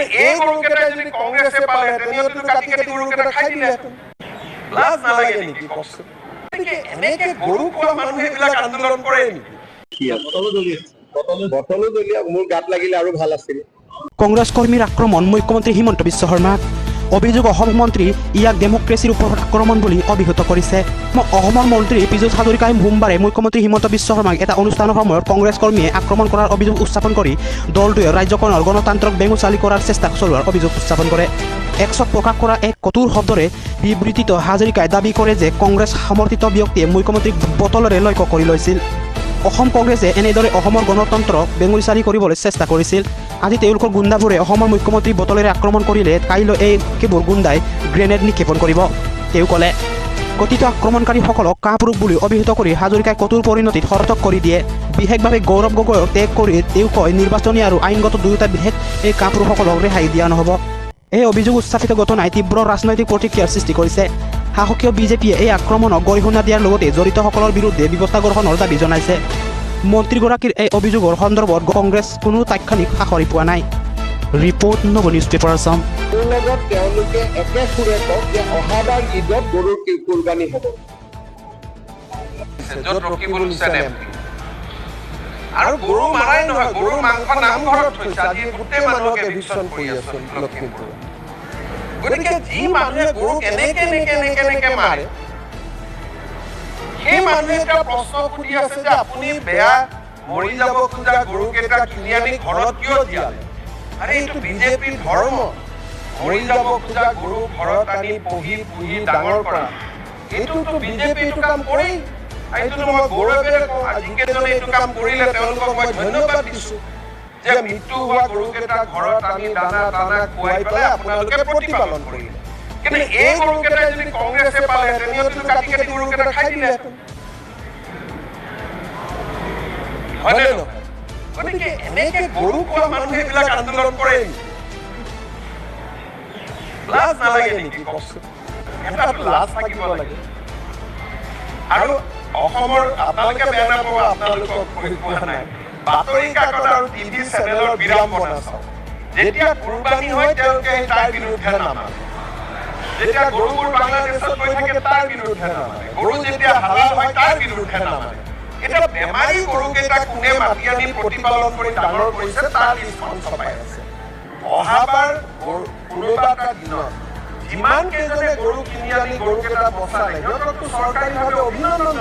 কিন্তু এই গৰুকেইটা যদি কংগ্ৰেছে পালেহেঁতেন সিহঁতেতো কাটি কাটি গৰুকেইটা খাই দিলেহেঁতেন। লাজ নালাগে নেকি কওকচোন? গতিকে এনেকে গৰু খোৱা মানুহে এইবিলাক আন্দোলন কৰে নেকি? বটলো দলীয় মোৰ গাত লাগিলে আৰু ভাল আছিল। কংগ্ৰেছ কৰ্মীৰ আক্ৰমণ মুখ্যমন্ত্ৰী হিমন্ত বিশ্ব শৰ্মাক। অভিযোগ অসম মন্ত্ৰী ইয়াক ডেমক্ৰেচিৰ ওপৰত আক্ৰমণ বুলি অভিহিত কৰিছে। অসমৰ মন্ত্ৰী পীযুষ হাজৰিকাই সোমবাৰে মুখ্যমন্ত্ৰী হিমন্ত বিশ্ব শৰ্মাক এটা অনুষ্ঠানৰ সময়ত কংগ্ৰেছ কৰ্মীয়ে আক্ৰমণ কৰাৰ অভিযোগ উত্থাপন কৰি দলটোৱে ৰাজ্যখনৰ গণতন্ত্ৰক বেঙুচালি কৰাৰ চেষ্টা চলোৱাৰ অভিযোগ উত্থাপন কৰে। এক্সত প্ৰকাশ কৰা এক কঠোৰ শব্দৰে বিবৃতিত হাজৰিকাই দাবী কৰে যে কংগ্ৰেছ সমৰ্থিত ব্যক্তিয়ে মুখ্যমন্ত্ৰীক বটলৰে লক্ষ্য কৰি লৈছিল। অসম কংগ্ৰেছে এনেদৰে অসমৰ গণতন্ত্ৰক বেঙুচালি কৰিবলৈ চেষ্টা কৰিছিল। আজি তেওঁলোকৰ গুণ্ডাবোৰে অসমৰ মুখ্যমন্ত্ৰী বটলেৰে আক্ৰমণ কৰিলে কাইলৈ এই কেৱল গুণ্ডাই গ্ৰেনেড নিক্ষেপণ কৰিব। তেওঁ ক'লে কথিত আক্ৰমণকাৰীসকলক কাপুৰুষ বুলি অভিহিত কৰি হাজৰিকাই কঠোৰ পৰিণতিত সৰ্থক কৰি দিয়ে। বিশেষভাৱে গৌৰৱ গগৈক ত্যাগ কৰি তেওঁ কয় নিৰ্বাচনী আৰু আইনগত দুয়োটা বিশেষ এই কাপুৰুষসকলক ৰেহাই দিয়া নহ'ব। এই অভিযোগ উত্থাপিত ঘটনাই তীব্ৰ ৰাজনৈতিক প্ৰতিক্ৰিয়াৰ সৃষ্টি কৰিছে। শাসকীয় বিজেপিয়ে এই আক্ৰমণক গৰিহণা দিয়াৰ লগতে জড়িতসকলৰ বিৰুদ্ধে ব্যৱস্থা গ্ৰহণৰ দাবী জনাইছে। মন্ত্ৰীগৰাকীৰ এই অভিযোগৰ সন্দৰ্ভত কংগ্ৰেছ কোনো তাৎক্ষণিক সাহসী পোৱা নাই। ৰিপৰ্ট নব নিউজ পেপাৰ আছাম। মোৰ লগত তেওঁলোকে একে সুৰে কওক যে অহাবাৰ ঈদত গৰুৰ কুৰবানী হ'ব। আৰু গৰু মাৰাই নহয়, গৰু মাংস নামঘৰত থৈছে। আজি গোটেই মানুহক এভিকশ্যন কৰি আছো লখিমপুৰ। গতিকে যি মানুহে গৰুক এনেকে মাৰে সেই মানুহে এটা প্ৰশ্ন সুধি আছে যে আপুনি বেয়া মৰি যাব খোজা গৰুকেইটা কিনি আনি ঘৰত কিয় দিয়ালে? আৰে এইটো বিজেপিৰ ধৰ্ম। মৰি যাব খোজা গৰু ঘৰত আনি পুহি ডাঙৰ কৰা, এইটোতো বিজেপি এইটো কাম কৰেই। এইটোতো মই গৌৰৱেৰে কওঁ, যিকেইজনে এইটো কাম কৰিলে তেওঁলোকক মই ধন্যবাদ দিছোঁ যে মৃত্যু হোৱা গৰুকেইটা ঘৰত আনি দানা খুৱাই পেলাই আপোনালোকে প্ৰতিপালন কৰিলে। কিন্তু এই গৰুকেইটা যদি কংগ্ৰেছে পালেহেঁতেন সিহঁতেতো কাটি কাটি গৰুকেইটা খাই দিলেহেঁতেন। হয়নে নহয়? গতিকে এনেকে গৰু খোৱা মানুহে এইবিলাক আন্দোলন কৰে নেকি? লাজ নালাগে নেকি কওকচোন? এটাতো লাজ থাকিব লাগে। আৰু অসমৰ আপোনালোকে বেয়া নাপাব, আপোনালোকক কৈ পোৱা নাই, বাতৰি কাকত আৰু টিভি চেনেলৰ বিড়ম্বনা চাওক। যেতিয়া কুৰবানী হয় তেওঁলোকে তাৰ বিৰুদ্ধে নামানে। যেতিয়া গৰুবোৰ বাংলাদেশত গৈ থাকে তাৰ বিৰুদ্ধে নামানে। গৰু যেতিয়া হালাল হয় তাৰ বিৰুদ্ধে নামানে। এতিয়া বেমাৰী গৰুকেইটা কোনে মাতি আনি প্ৰতিপালন কৰি ডাঙৰ কৰিছে তাৰ লিষ্টখন ছপাই আছে। অহাবাৰ কোনোবা এটা দিনত যিমান কেইজনে গৰু কিনি আনি গৰুকেইটা বচালে সিহঁতকতো চৰকাৰীভাৱে অভিনন্দন